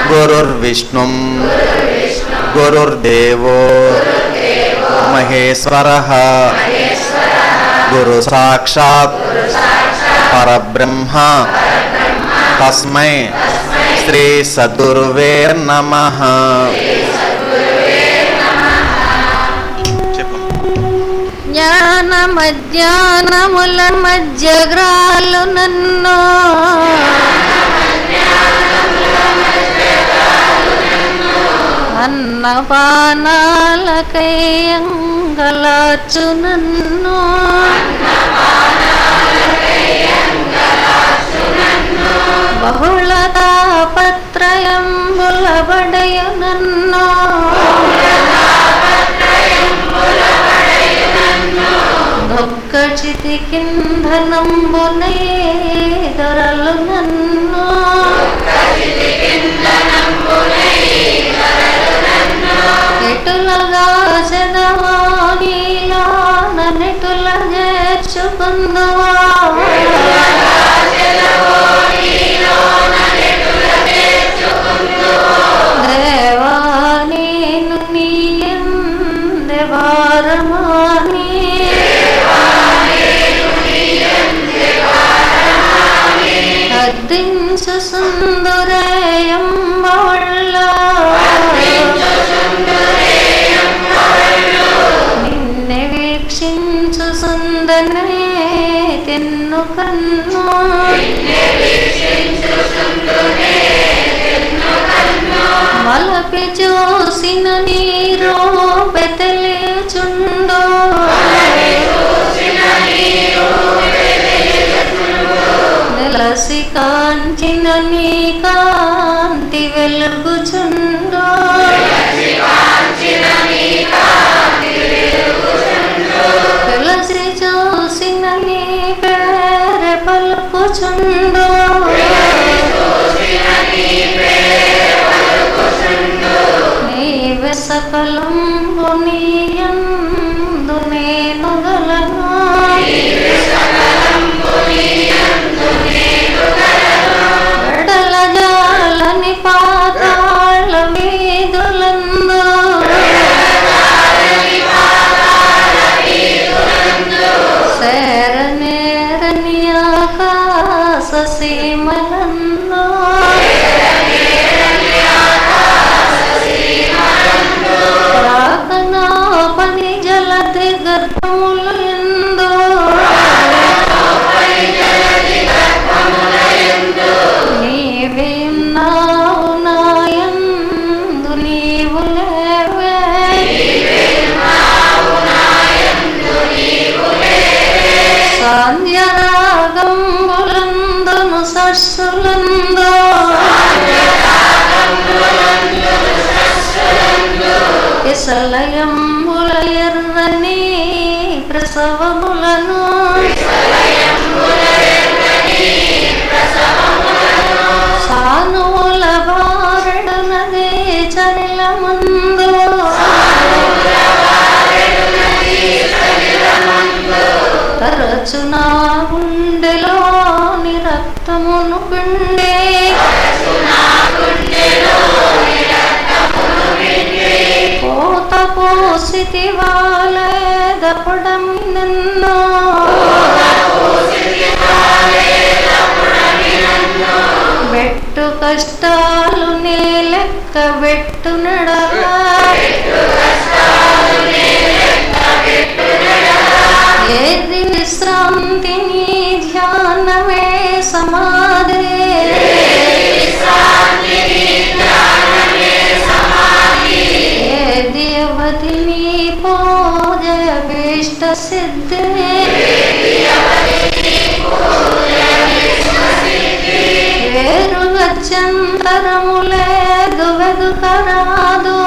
గురుర్విష్ణుం గురుర్దేవో మహేశ్వరః గురు సాక్షాత్ పరబ్రహ్మ తస్మై శ్రీ సద్గురువే నమః. జ్ఞాన మధ్యాహ్నముల మధ్యగ్రాలు నన్ను అన్నపానాలకై అంగలార్చు నన్ను బహుళ తాపత్రయంబుల బడయు నన్ను దొక్క చితి కింధనంబునే దొరలు నన్ను ఎటులగా చదవానీలా నన్నెటుల చేర్చుకుందువా దేవా నేను నీ యందే భారమాని అద్దించు సుందరేయంబళ్ళ నిన్నే వీక్షించు సుందరే తెన్ను కన్ను మలపి చూసిన నీరో బెతలేచుండో నెలసి కాంచిన నీ కాంతి వెలుగుచుండో వెలసి చూసిన నీ పేర పలుకుచుండో నీవే సకలంబు నీయందు నేను గలను వెడల జాలని పాతాళ వీధులందు శరణేరని ఆకాశ సీమలందు రాకనా పని జలది గర్భములు ఎందు నీవే ఉన్నావు నాయందు నీవు లేవే సాంధ్యరాగంబులందును సస్సులందు ఇసలయంబుల ఎర్రని ప్రసవములను సానువుల బారడనదే చలిలమందు తరచునా గుండెలోని రక్తమును పిండే పోత పోసితి వాలేదపడమి నన్ను బెట్టు కష్టాలు నే లెక్క బెట్టు నడరా ఏది విశ్రాంతి నీ ధ్యానమే సమాధి ఏది అవధి నీ పూజయ భీష్ట సిద్ధి వేరు గచ్చంతరములేదు వెదుకరాదు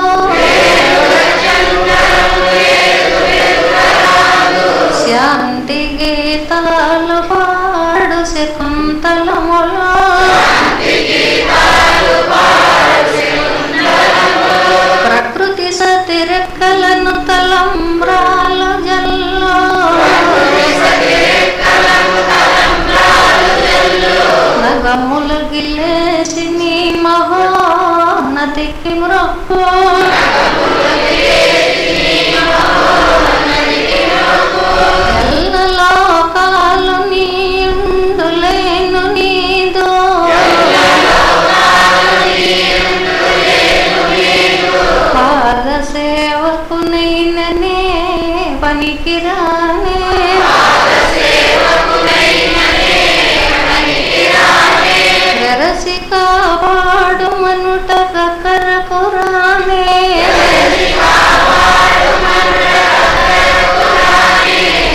శాంతి గీతాలు పాడు శకుంతలములో ప్రకృతి సతిరెక్కలను తలంబ్రాలు జల్లో నగముల గిల్లె వేసి నీ మహోన్నతికి మొక్కు ఎల్ల లోకాలు నీండులేను నీదో పాద సేవకునైననే పనికిరానే వెరసి కాపాడు మనుట కరకురానే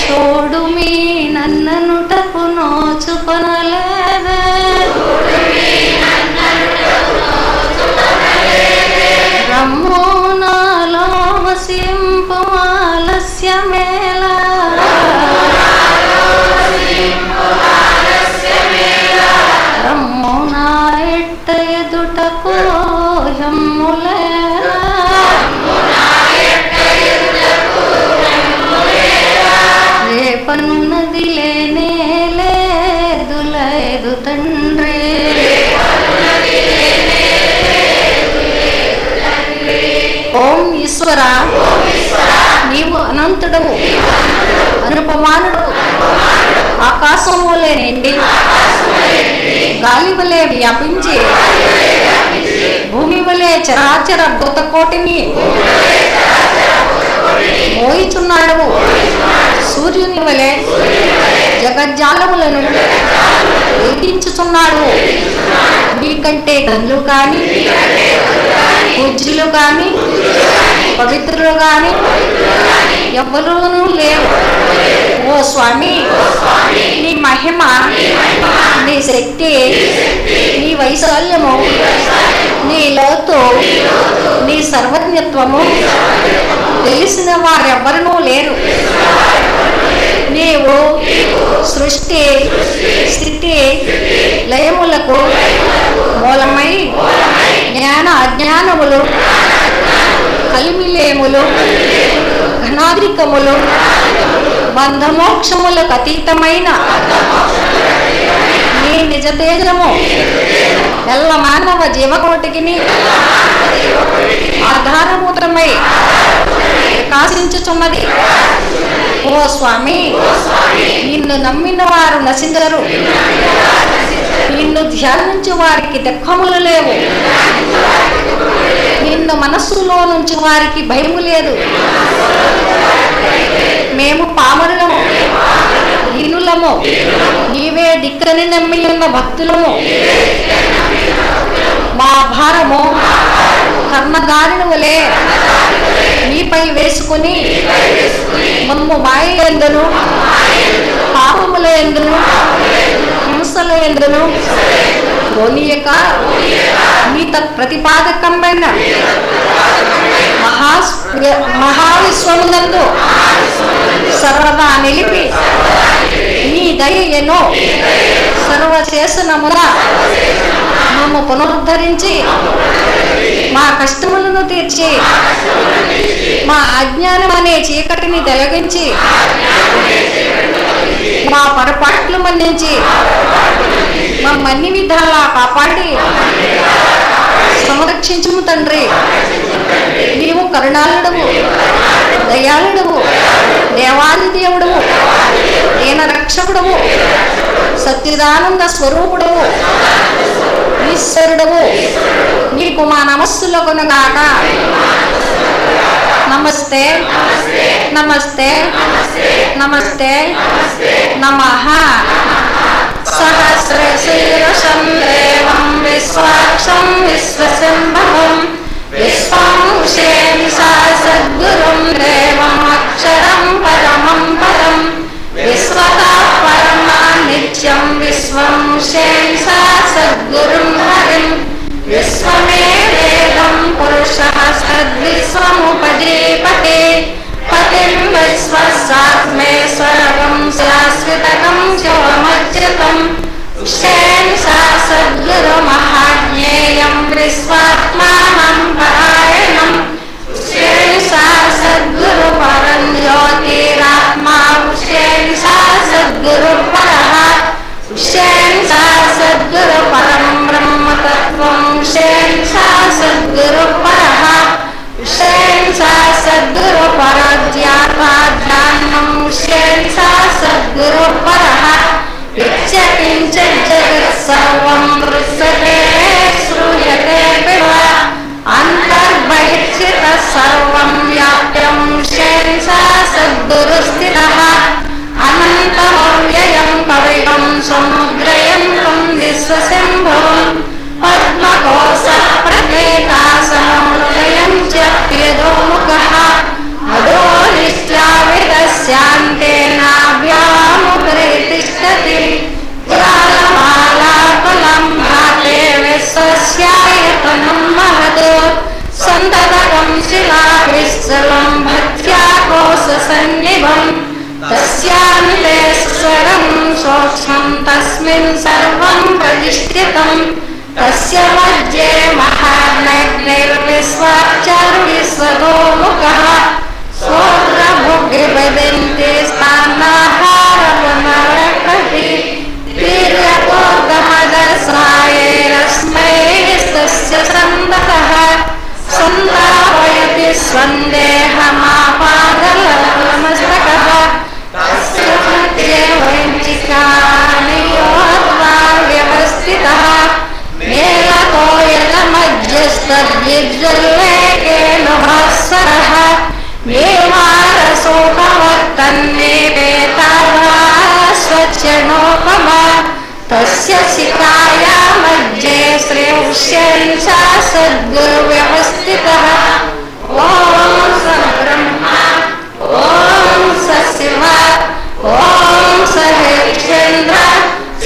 చూడు మీ నన్ననుటకు నోచుకొనలేదే రమ్మో నాలో వసింపు ఆలస్యమేలా రమ్మో నా ఎట్ట ఎదుటకు యమ్ములేలా రేపనున్నది లేనే లేదు లేదు తండ్రి ఓం ఈశ్వర నీవు అనంతుడవు అనుపమానుడవు ఆకాశం వలె నిండి గాలి వలె వ్యాపించి భూమి వలె చరాచర భూతకోటిని మోయిచున్నాడు సూర్యుని వలె జగజ్జాలములను వేధించుచున్నాడు నీకంటే గనులు కానీ పూజ్యులు కానీ పవిత్రులు కానీ ఎవ్వరూనూ లేరు ఓ స్వామి నీ మహిమ నీ శక్తి నీ వైశాల్యము నీ లోతు నీ సర్వజ్ఞత్వము తెలిసిన వారెవ్వరూ లేరు నీవు సృష్టి స్థితి లయములకు మూలమై జ్ఞాన అజ్ఞానములు కలిమిలేములు ఘనాధికములు బంధమోక్షములకు అతీతమైన నీ నిజ తేజము ఎల్ల మానవ జీవకోటికి ఆధారభూతమై ప్రకాశించుచున్నది ఓ స్వామి నిన్ను నమ్మిన వారు నశించరు నిన్ను ధ్యానించు వారికి దుఃఖములు లేవు నిన్ను మనస్సులో నుంచి వారికి భయము లేదు మేము పామరులము దీనులము నీవే దిక్కని నమ్మి ఉన్న భక్తులము మా భారము కర్మదారిని వలె నీపై వేసుకుని మమ్ము మాయ ఎందును పాపముల ఎందును హింసల ఎందును పోనీయక నీత ప్రతిపాదకమైన మహావిశ్వమునందు సర్వదా నిలిపి నీ దయను సర్వశేషనమున మమ్ము పునరుద్ధరించి మా కష్టములను తీర్చి మా అజ్ఞానం అనే చీకటిని తొలగించి మా పొరపాట్లు మన్నించి మమ్మన్ని విధాలా కాపాడి సంరక్షించుము తండ్రి నీవు కరుణాళుడవు దయాళుడవు దేవాది దేవుడవు దీన రక్షకుడవు సత్యదానంద స్వరూపుడవు ఈశ్వరుడవు నీకు మా నమస్సులకునగాక నమస్తే నమస్తే నమస్తే నమః సహస్రశీర్షం దేవం విశ్వాక్షం విశ్వసింభవం విశ్వాంశేం సద్గురుం దేవం అక్షరం పరమం పరం విశ్వతా పరమా నిత్యం విశ్వంశేం సద్గురుం హరిం విశ్వమే వేదం పురుషః సద్విశ్వముపజీపతే పతిం విశ్వసాత్మే సర్వం శాశ్వతకం శివమచ్యుతం శేం సద్గురు మహా सद्गुरु परः विषयं सा सद्गुरु परध्यात्माध्यात्मं विषयं सा सद्गुरु परः विच्यकिञ्च जगत् सर्वं दृश्यते श्रूयते पिबा अन्तर्बहिर्चितः सर्वं व्याप्यं विषयं सा सद्गुरुस्थितः अनन्तमव्ययं कविगं समुद्रयन्तं विश्वशम्भुं पद्मकोशः प्रतीकासमुदयं च प्यदोमुखः अधोनिष्ट्याविदस्यान्तेनाभ्यामुपरि तिष्ठति ज्वालमालाकुलं भाते विश्वस्यायतनं महत् सन्ततकं शिलाभिश्चलं भक्त्या कोशसन्निभम् तस्यान्ते स्वरं सूक्ष्मं तस्मिन् सर्वं प्रतिष्ठितम् तस्य मध्ये महानग्निर्विश्वाचार्विश्वगोमुखः स्वोत्रभुग्विवदन्ति स्थानाहारपुनरकति वीर्यकोगमदर्शनायैरस्मै तस्य सन्ततः सन्तापयति स्वन्देहमापादलमस्तकः तस्य मध्ये वञ्चिकानियोद्वा व्यवस्थितः मेलको यलमध्यस्तद्विज्वल्लेकेन भास्वरः मेवारसोपवर्तन्निपेतावा स्वच्छनोपमा तस्य शिखाया मध्ये श्रेयस्यं सा सद्गुरुव्यवस्थितः ॐ स ब्रह्मा ॐ स शिव ॐ स हरिश्चन्द्र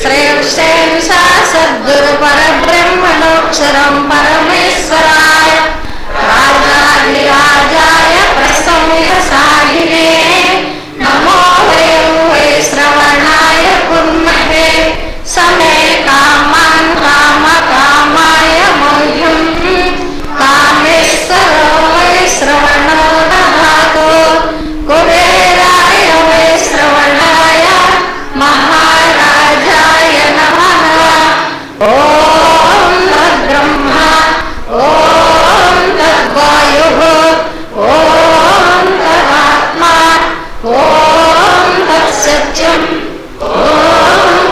श्रेयस्यं सा सद्गुरुपरब्रह्मणोऽक्षरं परमेश्वराय राजाधिराजाय प्रसंहसाहिने नमो वै श्रवणाय कुर्महे समे कामान् कामकामाय मह्यं कामेश्वरो वै श्रवणो दधातु कुबेराय वै श्रवणाय महाराजाय नमः ॐ तद्ब्रह्मा ॐ तद्वायुः ॐ तदात्मा ॐ तत्सत्यम् ॐ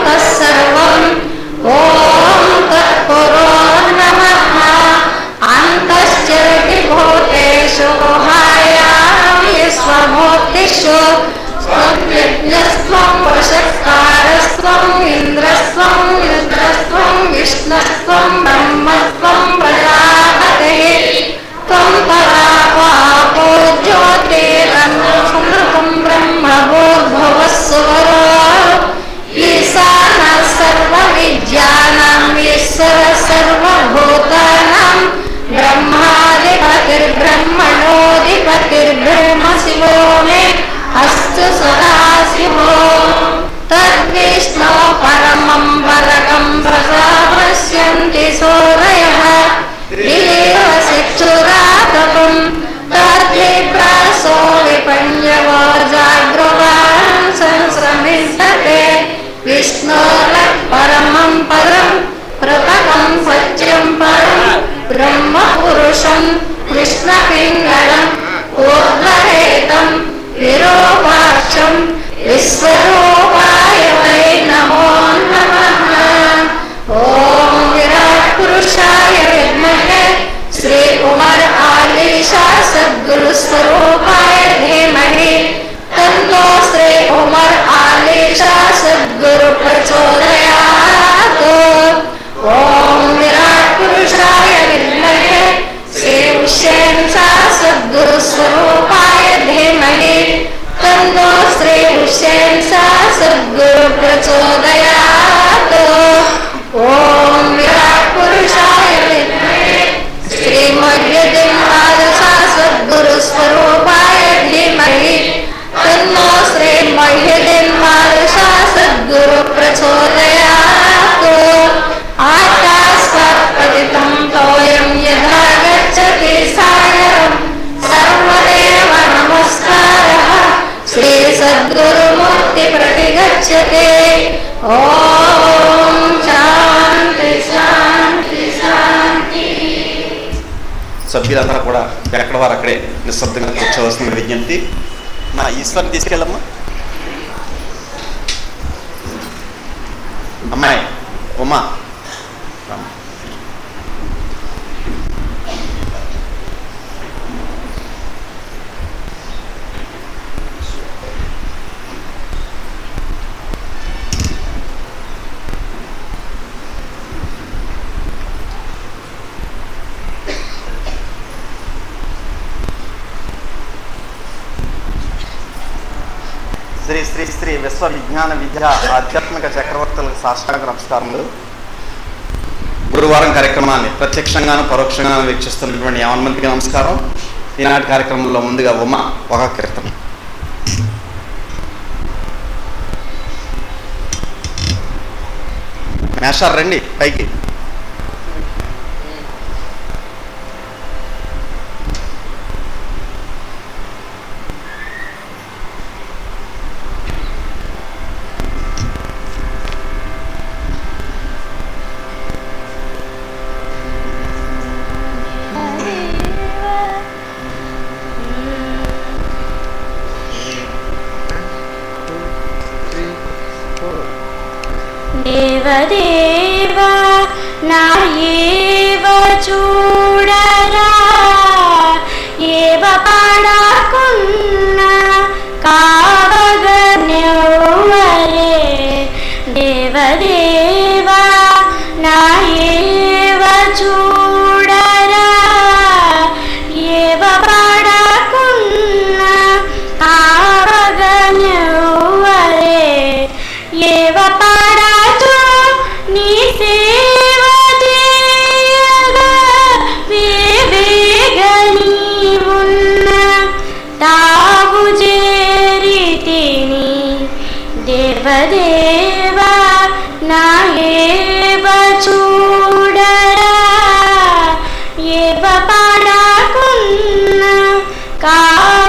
तत्सर्वम् ॐ तत्पुरो नमः अन्तश्चरति भूतेषु गुहायां स्वभूतिषु स्वयज्ञस्त्वं वशत्कारस्त्वम् इन्द्रस्त्वं रुद्रस्त्वं विष्णुस्त्वं ब्रह्मस्त्वं प्रजापतिः त्वं परापापो ज्योतिरन्नमृतं ब्रह्मभूर्भुवस्सुवरो ईशानः सर्वविद्यानां ईश्वरः सर्वभूतानां ब्रह्माधिपतिर्ब्रह्मणोऽधिपतिर्ब्रह्मशिवो मे अस्तु सदाशिवो तद्विष्णो परमं परकं प्रसापश्यन्ति सूरयः दिलीवशिक्षुरातपं तद्विप्रासो विपञ्यवो जागृवान् संश्रमिष्यते विष्णोरः परमं परं प्रपकं सत्यं परं ब्रह्मपुरुषं कृष्णपिङ्गळम् ऊर्ध्वरेतं विरूपाक्षं विश्वरूपाय वै नमो नमः ॐ विराट्पुरुषाय विद्महे श्री उमर आलीशा सद्गुरुस्वरूपाय धीमहि तन्नो श्री उमर आलीशा सद्गुरु प्रचोदयात् ॐ विराट्पुरुषाय विद्महे श्री उशेन सा सद्गुरुस्वरूपाय धीमहि तन्नो श्री उशेन सा सद्गुरु प्रचोदयात् ॐ సభ్యులందరూ కూడా ఎక్కడ వారు అక్కడే నిశ్శబ్దంగా కూర్చోవలసిన విజ్ఞప్తి. నా ఈశ్వర్ తీసుకెళ్ళమ్మా. అమ్మాయి ఉమా శ్రీ శ్రీ శ్రీ విశ్వ విజ్ఞాన విద్య ఆధ్యాత్మిక చక్రవర్తులకు సాష్టాంగ నమస్కారములు. గురువారం కార్యక్రమాన్ని ప్రత్యక్షంగాను పరోక్షంగాను వీక్షిస్తున్నటువంటి 50 మందికి నమస్కారం. ఈనాటి కార్యక్రమంలో ముందుగా ఉమ ఒక కీర్తన. మేషారు రండి పైకి. దేవదేవా నాయేవ చూడరా ఏవ పడకున్న కావగన్యవరే. దేవదేవా నాయేవ చూడరా ఏవ పడకున్న కావగన్యవరే. ఏవ నీ సేవ చేయగా వేవేగని ఉన్న తావు చేరితిని. దేవదేవా నాయేవ చూడరా ఏవ పడకున్న కావగనెవ్వరే.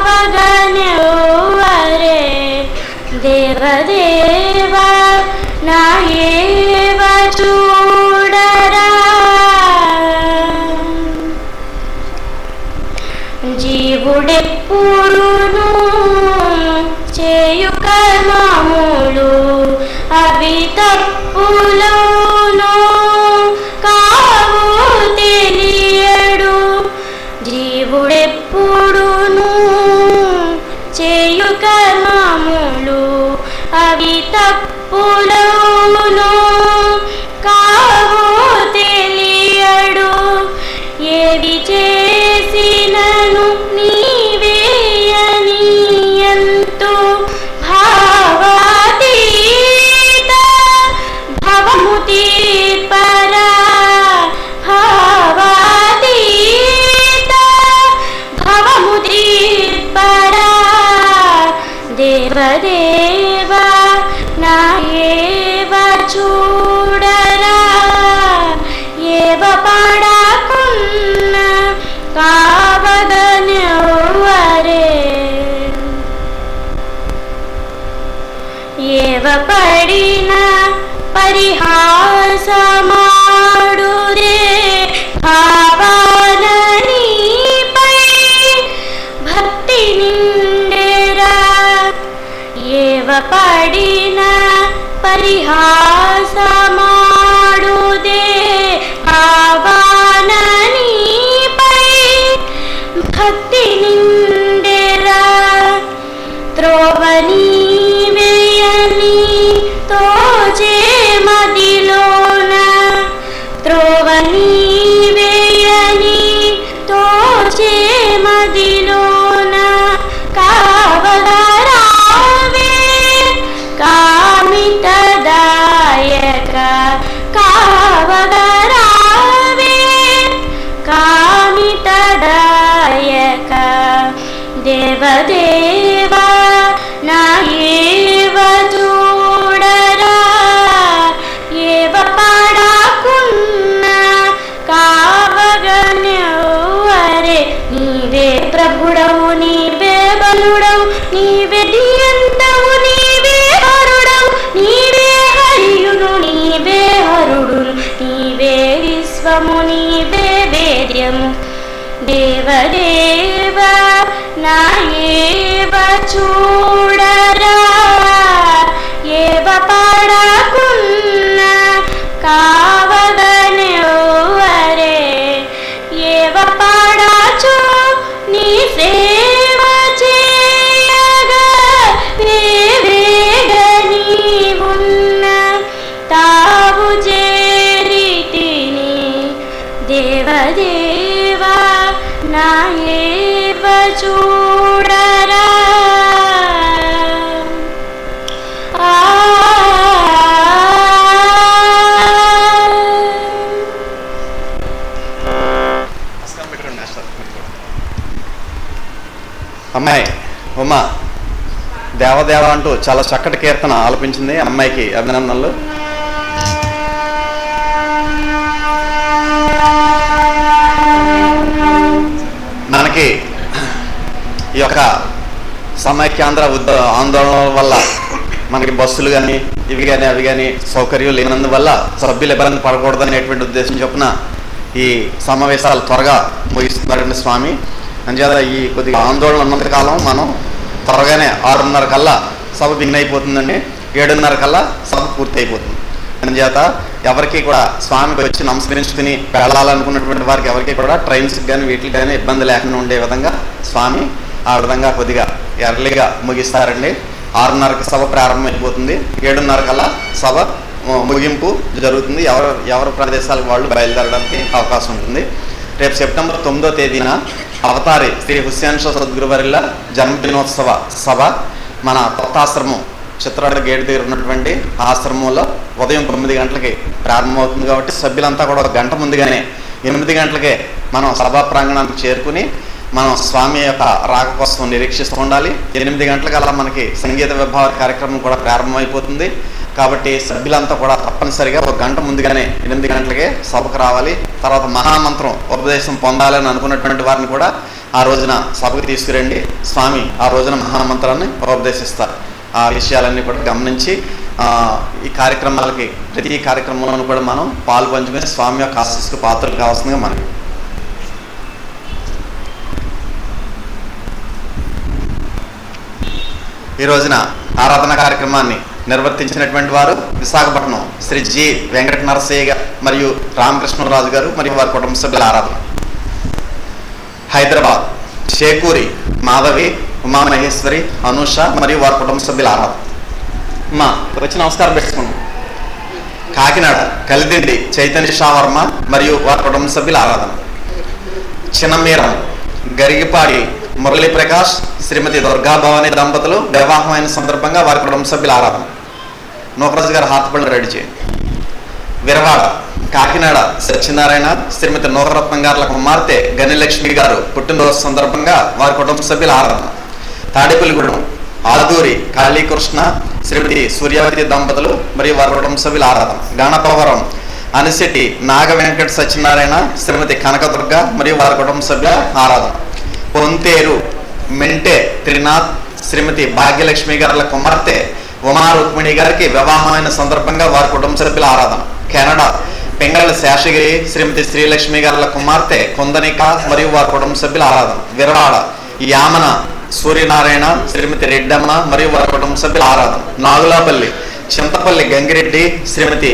దేవదేవా నాయేవ చూడరా. జీవుడెప్పుడును చేయు కర్మములు అవి తప్పులోను కావు తెలియడు. జీవుడెప్పుడును చేయు కర్మములు అవి తప్పులోను కావు తెలియడు. ఏది చేసినను నీవేయని ఎంతో భావాతీత భవము తీర్పరా. భావాతీత భవము తీర్పరా. దేవదేవా నాయేవ చూడరా ఏవ పడకున్న కావగనెవ్వరే. ఏవ పడిన పరిహాసమాడుదే భావాన నీపై భక్తి నిండెరా. ఏవ పడిన పరిహాసమాడుదే భావాన నీపై భక్తి నిండెరా. త్రోవ నీవేయని తోచే మదిలోన. త్రోవ నీవేయని తోచే మదిలోన కావగరావే. కామితదాయక కావగరావే. కామితదాయక. దేవదేవా నాయేవ చూడరా ఏవ పడకున్న కావగనెవ్వరే. నీవే ప్రభుడవు నీవే బలుడవు నీవే నియంతవు నీవే హరుడవు నీవే హరియును నీవే హరుడు నీవే విశ్వము నీవే వేద్యము దేవదేవ నాయేవ చూడరా ఏవ పడకున్న కావగనెవరే ఏవ పడచు నీ సేవ చేయగా వేవేగని ఉన్న తావు చేరితిని దేవదేవ నాయేవ చూడరా అమ్మాయి ఉమా దేవదేవ అంటూ చాలా చక్కటి కీర్తన ఆలపించింది. అమ్మాయికి అభినందనలు. మనకి ఈ యొక్క సమైక్యాంధ్ర ఆందోళన వల్ల మనకి బస్సులు కానీ ఇవి కానీ అవి కానీ సౌకర్యం లేనందువల్ల సభ్యులు ఇబ్బంది పడకూడదనేటువంటి ఉద్దేశం చొప్పున ఈ సమావేశాలు త్వరగా ముగిస్తున్నారండి స్వామి. అంచేత ఈ కొద్దిగా ఆందోళన ఉన్నంతకాలం మనం త్వరగానే 6:30 కల్లా సభ బిగిన్ అయిపోతుందండి. 7:30 కల్లా సభ పూర్తి అయిపోతుంది. అందుచేత ఎవరికి కూడా స్వామికి వచ్చి నమస్కరించుకుని వెళ్ళాలనుకున్నటువంటి వారికి ఎవరికి కూడా ట్రైన్స్కి కానీ వీటికి కానీ ఇబ్బంది లేకుండా ఉండే విధంగా స్వామి ఆ విధంగా కొద్దిగా ఎర్లీగా ముగిస్తారండి. 6:30కి సభ ప్రారంభమైపోతుంది. 7:30 కల్లా సభ ముగింపు జరుగుతుంది. ఎవరి ప్రదేశాలకు వాళ్ళు బయలుదేరడానికి అవకాశం ఉంటుంది. రేపు సెప్టెంబర్ 9వ తేదీన అవతారి శ్రీ హుస్సేన్ షా సద్గురువర్యుల జన్మదినోత్సవ సభ మన కొత్త ఆశ్రమం చిత్రాడ గేట్ దగ్గర ఉన్నటువంటి ఆశ్రమంలో ఉదయం 9 గంటలకి ప్రారంభమవుతుంది. కాబట్టి సభ్యులంతా కూడా 1 గంట ముందుగానే 8 గంటలకే మనం సభా ప్రాంగణానికి చేరుకుని మనం స్వామి యొక్క రాక కోసం నిరీక్షిస్తూ ఉండాలి. 8 గంటలకల్లా మనకి సంగీత విభావ కార్యక్రమం కూడా ప్రారంభమైపోతుంది. కాబట్టి సభ్యులంతా కూడా తప్పనిసరిగా 1 గంట ముందుగానే 8 గంటలకే సభకు రావాలి. తర్వాత మహామంత్రం ఉపదేశం పొందాలని అనుకున్నటువంటి వారిని కూడా ఆ రోజున సభకు తీసుకురండి. స్వామి ఆ రోజున మహామంత్రాన్ని ఉపదేశిస్తారు. ఆ విషయాలన్నీ కూడా గమనించి ఈ కార్యక్రమాలకి ప్రతి కార్యక్రమంలోనూ కూడా మనం పాలు పంచుకొని స్వామి యొక్క ఆశీస్సుకు పాత్రలు కావాల్సిందిగా మనకి. ఈ రోజున ఆరాధన కార్యక్రమాన్ని నిర్వర్తించినటువంటి వారు విశాఖపట్నం శ్రీ జి వెంకట నరసయ్య మరియు రామకృష్ణరాజు గారు మరియు వారి కుటుంబ సభ్యుల ఆరాధన. హైదరాబాద్ షేకూరి మాధవి ఉమామహేశ్వరి అనూష మరియు వారి కుటుంబ సభ్యుల ఆరాధన. మా వచ్చి నమస్కారం పెట్టుకున్నాం. కాకినాడ కలిదిండి చైతన్య షా వర్మ మరియు వారి కుటుంబ సభ్యుల ఆరాధన. చిన్నమీరం గరిగిపాడి మురళీ ప్రకాష్ శ్రీమతి దుర్గాభవాని దంపతులు వివాహమైన సందర్భంగా వారి కుటుంబ సభ్యుల ఆరాధన. నూకరాజు గారు హాతపళ్ళు రెడీ చేయండి. విరవాడ కాకినాడ సత్యనారాయణ శ్రీమతి నూకరత్నం గారుల కుమార్తె గనిలక్ష్మి గారు పుట్టినరోజు సందర్భంగా వారి కుటుంబ సభ్యుల ఆరాధన. తాడేపల్లిగూడెం ఆదూరి కాళీకృష్ణ శ్రీమతి సూర్యావతి దంపతులు మరియు వారి కుటుంబ సభ్యుల ఆరాధన. గణపవరం అనిశెట్టి నాగ వెంకట సత్యనారాయణ శ్రీమతి కనకదుర్గ మరియు వారి కుటుంబ సభ్యుల ఆరాధన. పొంతేరు మెంటే త్రినాథ్ శ్రీమతి భాగ్యలక్ష్మి గారుల కుమార్తె ఉమా రుక్మిణి గారికి వివాహమైన సందర్భంగా వారి కుటుంబ సభ్యుల ఆరాధన. కెనడా పెంగళ శేషగిరి శ్రీమతి శ్రీలక్ష్మి గారుల కుమార్తె కొందనిక మరియు వారి కుటుంబ సభ్యుల ఆరాధన. విరవాడ యామన సూర్యనారాయణ శ్రీమతి రెడ్డమ్మ మరియు వారి కుటుంబ సభ్యుల ఆరాధన. నాగులాపల్లి చింతపల్లి గంగిరెడ్డి శ్రీమతి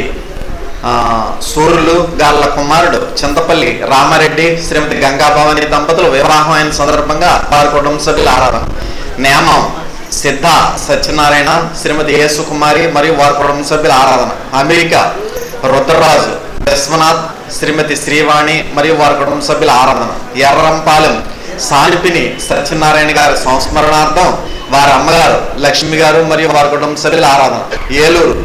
సూర్యులు గార్ల కుమారుడు చింతపల్లి రామారెడ్డి శ్రీమతి గంగాభవాని దంపతులు వివాహమైన సందర్భంగా వారి కుటుంబ సభ్యుల ఆరాధన. నేమం సిద్ధ సత్యనారాయణ శ్రీమతి యేసుకుమారి మరియు వారి కుటుంబ సభ్యుల ఆరాధన. అమెరికా రుద్రరాజు విశ్వనాథ్ శ్రీమతి శ్రీవాణి మరియు వారి కుటుంబ సభ్యుల ఆరాధన. ఎర్రంపాలెం సానిపిని సత్యనారాయణ గారి సంస్మరణార్థం వారి అమ్మగారు లక్ష్మి గారు మరియు వారి కుటుంబ సభ్యుల ఆరాధన. ఏలూరు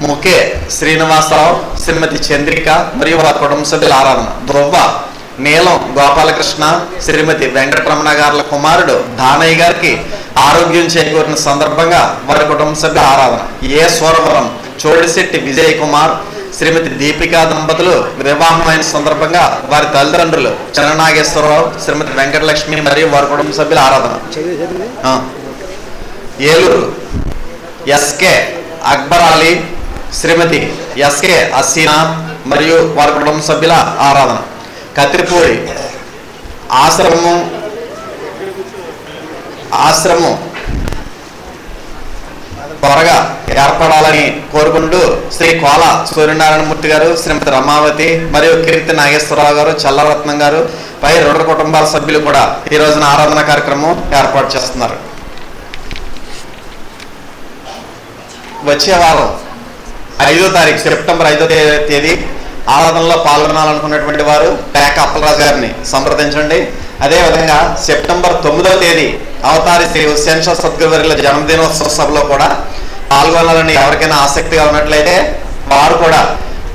ముఖే శ్రీనివాసరావు శ్రీమతి చంద్రిక మరియు వారి కుటుంబ సభ్యుల ఆరాధన. ధ్రువ నీలం గోపాలకృష్ణ శ్రీమతి వెంకటరమణ గారుల కుమారుడు దానయ్య గారికి ఆరోగ్యం చేకూరిన సందర్భంగా వారి కుటుంబ సభ్యుల ఆరాధన. ఏ సూరవరం చోడిశెట్టి విజయ్ కుమార్ శ్రీమతి దీపికా దంపతులు వివాహమైన సందర్భంగా వారి తల్లిదండ్రులు చరణనాగేశ్వరరావు శ్రీమతి వెంకటలక్ష్మి మరియు వారి కుటుంబ సభ్యుల ఆరాధన. ఏలూరు ఎస్కే అక్బర్ అలీ శ్రీమతి ఎస్కే అసీనా మరియు వారి కుటుంబ సభ్యుల ఆరాధన. కత్తిపూడి ఆశ్రమం త్వరగా ఏర్పడాలని కోరుకుంటూ శ్రీ కోల సూర్యనారాయణమూర్తి గారు, శ్రీమతి రమావతి మరియు కీర్తి నాగేశ్వరరావు గారు, చల్లరత్నం గారు పై 2 కుటుంబాల సభ్యులు కూడా ఈ రోజున ఆరాధన కార్యక్రమం ఏర్పాటు చేస్తున్నారు. వచ్చే వారం 5వ తారీఖు సెప్టెంబర్ 5వ తేదీ ఆరాధనలో పాల్గొనాలనుకున్నటువంటి వారు పేక అప్పలరాజు గారిని సంప్రదించండి. అదేవిధంగా సెప్టెంబర్ 9వ తేదీ అవతారి శ్రీ ఉసేన్షా సద్గురువర్యుల జన్మదినోత్సవ సభలో కూడా పాల్గొనాలని ఎవరికైనా ఆసక్తిగా ఉన్నట్లయితే వారు కూడా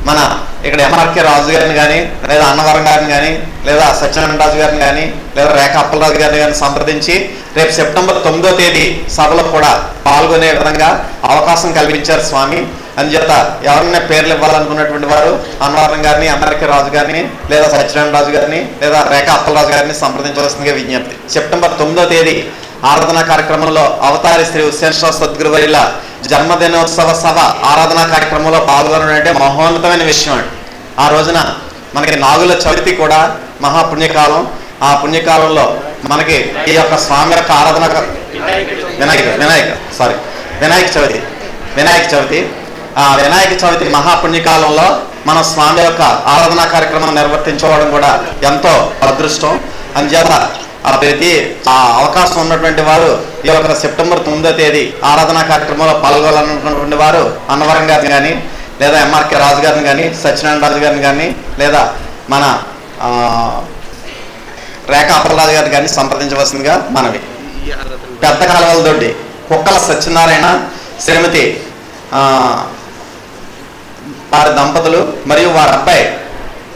మన ఇక్కడ ఎంఆర్కే రాజు గారిని కానీ, లేదా అన్నవరం గారిని కానీ, లేదా సత్యనారాయణ రాజు గారిని కానీ, లేదా రేఖ అప్పలరాజు గారిని కానీ సంప్రదించి రేపు సెప్టెంబర్ 9వ తేదీ సభలో కూడా పాల్గొనే విధంగా అవకాశం కల్పించారు స్వామి. అందుచేత ఎవరైనా పేర్లు ఇవ్వాలనుకున్నటువంటి వారు అన్నవరం గారిని, ఎంఆర్కే రాజు గారిని, లేదా సత్యనారాయణ రాజు గారిని, లేదా రేఖ అప్పలరాజు గారిని సంప్రదించవలసిందిగా విజ్ఞప్తి. సెప్టెంబర్ 9వ తేదీ ఆరాధనా కార్యక్రమంలో అవతారి శ్రీ ఉసేన్షా సద్గురువర్యుల జన్మదినోత్సవ సభ ఆరాధనా కార్యక్రమంలో పాల్గొనడం అంటే మహోన్నతమైన విషయం అండి. ఆ రోజున మనకి నాగుల చవితి కూడా మహాపుణ్యకాలం. ఆ పుణ్యకాలంలో మనకి ఈ యొక్క స్వామి యొక్క ఆరాధన వినాయక చవితి ఆ వినాయక చవితి మహాపుణ్యకాలంలో మన స్వామి యొక్క ఆరాధనా కార్యక్రమం నిర్వర్తించుకోవడం కూడా ఎంతో అదృష్టం. అందుచేత ప్రతి అవకాశం ఉన్నటువంటి వారు ఈ యొక్క సెప్టెంబర్ 9వ తేదీ ఆరాధనా కార్యక్రమంలో పాల్గొనాలనుకున్నటువంటి వారు అన్నవరం గారిని కానీ, లేదా ఎంఆర్కే రాజు గారిని కానీ, సత్యనారాయణ రాజు గారిని కానీ, లేదా మన రేఖ అప్పలరాజు గారిని కానీ సంప్రదించవలసిందిగా మనవి. పెద్ద కాలువల దొడ్డి కుక్కల సత్యనారాయణ, శ్రీమతి వారి దంపతులు మరియు వారి అబ్బాయి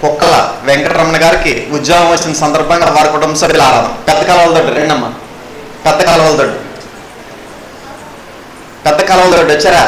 కుక్కల వెంకటరమణ గారికి ఉద్యోగం వచ్చిన సందర్భంగా వారి కుటుంబ సభ్యులు ఆరాధన. పెద్ద కాలువల దొడ్డి రెండమ్మ, పెద్ద కాలువల దొడ్డి వచ్చారా?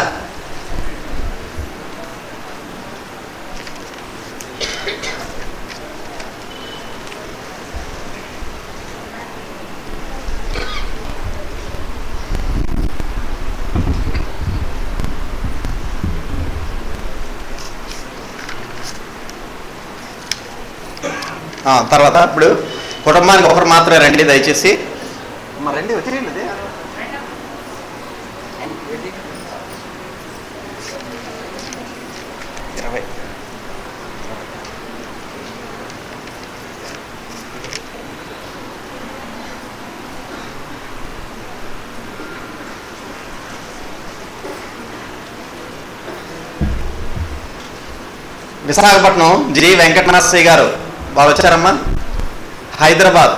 తర్వాత ఇప్పుడు కుటుంబానికి ఒకరు మాత్రమే రండి దయచేసి. రండి వచ్చేయండి. విశాఖపట్నం జి వెంకటనాథయ్య గారు వాళ్ళు వచ్చారమ్మా. హైదరాబాద్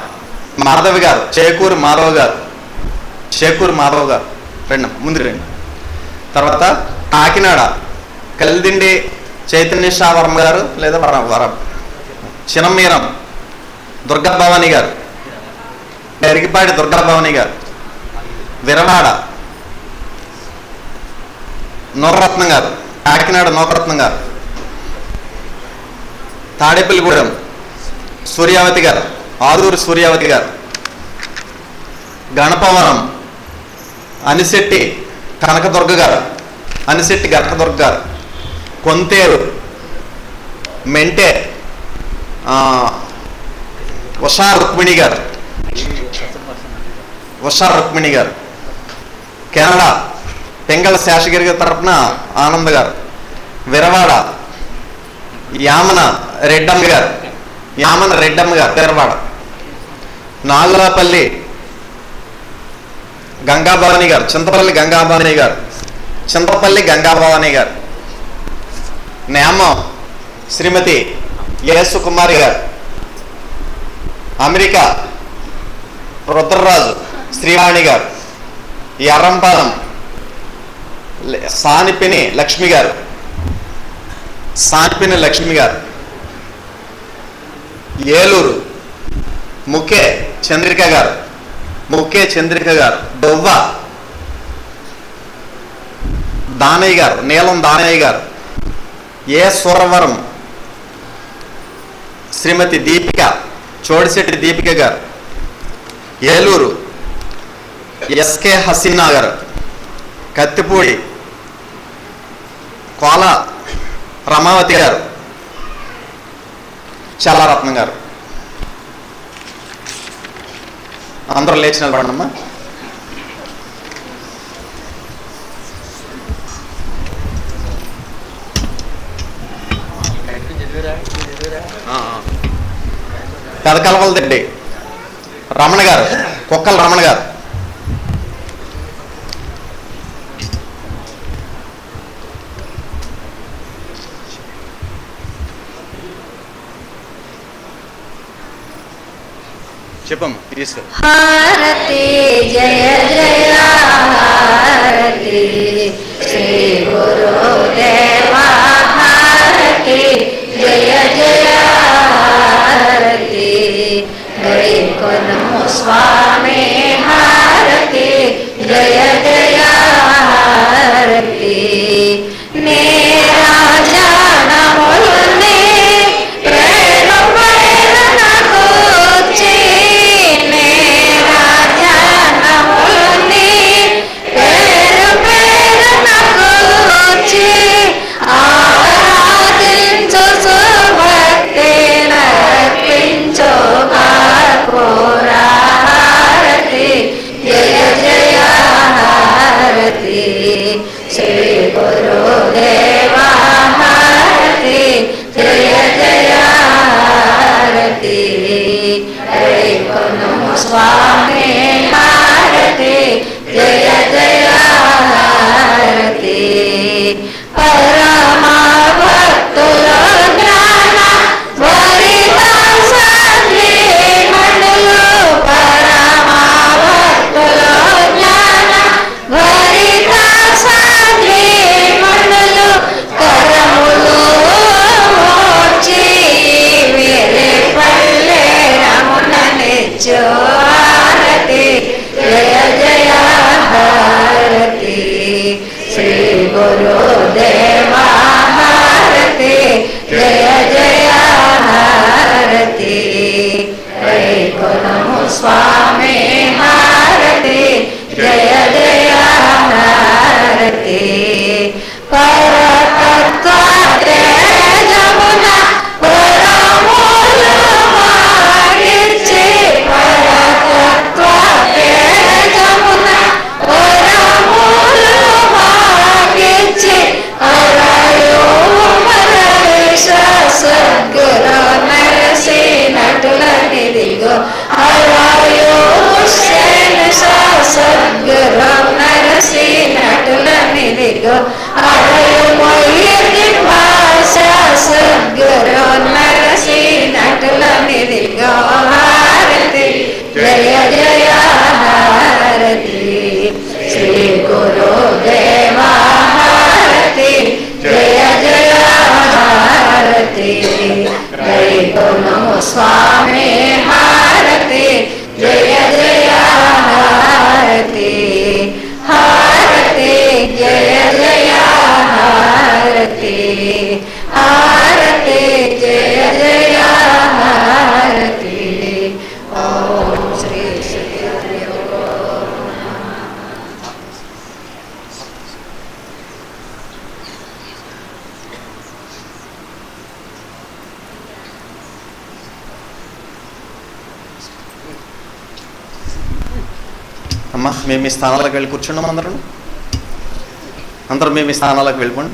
మాధవి గారు, చేకూరు మాధవ్ గారు రండి ముందు రండి. తర్వాత కాకినాడ కలిదిండి చైతన్య వర్మ గారు, లేదా చినమీరం దుర్గాభవాని గారు, ఎరిగిపాటి దుర్గాభవాని గారు, విరవాడ నూకరత్నం గారు, కాకినాడ నూకరత్నం గారు, తాడేపల్లిగూడెం సూర్యావతి గారు, ఆదూరు సూర్యావతి గారు, గణపవరం అనిశెట్టి కనకదుర్గ గారు, కొంతేరు మెంటే ఉషా రుక్మిణి గారు, కెనడా పెంగళ శేషగిరి గారి తరఫున ఆనంద్ గారు, విరవాడ యామన రెడ్డమ్మ గారు విరవాడ, నాగులపల్లి గంగాభవాని గారు, చింతపల్లి గంగాభవాని గారు, నేమం శ్రీమతి యేసు కుమారి గారు, అమెరికా రుద్రరాజు శ్రీవాణి గారు, ఎర్రంపాలెం సానిపిని లక్ష్మి గారు, ఏలూరు ముఖ్య చంద్రిక గారు, దొవ్వ దానయ్య గారు, నీలం దానయ్య గారు, సూరవరం శ్రీమతి దీపిక చోడిశెట్టి దీపిక గారు, ఏలూరు ఎస్కే హసీనా గారు, కత్తిపూడి కోల రమావతి గారు, చల్లరత్నం గారు. అందరూ లేచి నిలబడమ్మా. పెదకలవలదండి రమణ గారు, కుక్కల రమణ గారు. చెప్పమ్మా తీసుకో. హారతి జయ జయ హారతి శ్రీ గురుదేవ హారతి జయ జయ హారతి గైకొనము స్వామి హారతి జయ జయ హారతి నే రాజానములునే ప్రేమ ప్రేరణకు స్వామి హారతి జయ జయ హారతి పరమ భక్తుల జ్ఞాన వరిత సంధి మండలు పరమ భక్తుల జ్ఞాన వరిత సంధి మండలు కరములు మోచి వేరే పల్లె రమున నిత్య హారతి జయ జయ హారతి శ్రీ గురుదేవ హారతి జయ జయ హారతి వైకుణము స్వామి హారతి జయ జయ హారతి పరతత్వ తేజమున పరమోలు మాగిచి పరతత్వ తేజమున పరమోలు మాగిచి అరయో మరేశ సద్గురు నరసి నటుల నిదిగో అరయో సేన సద్గురు నరసి నటుల నిదిగో అరయో మొయ్యి భాష సద్గురు నరసి నటుల నిదిగో హారతి జయ జయ హారతి శ్రీ గురుదేవ హారతి జయ జయ హారతి వైకుణము స్వామి హారతి జయ జయ హారతి హారతి జయ జయ హారతి హారతి జయ జయ హారతి ఓం శ్రీ అమ్మా మేము మీ స్థానాలకు వెళ్ళి కూర్చున్నాం. అందరూ మేము మీ స్థానాలకు వెళ్ళిపోండి.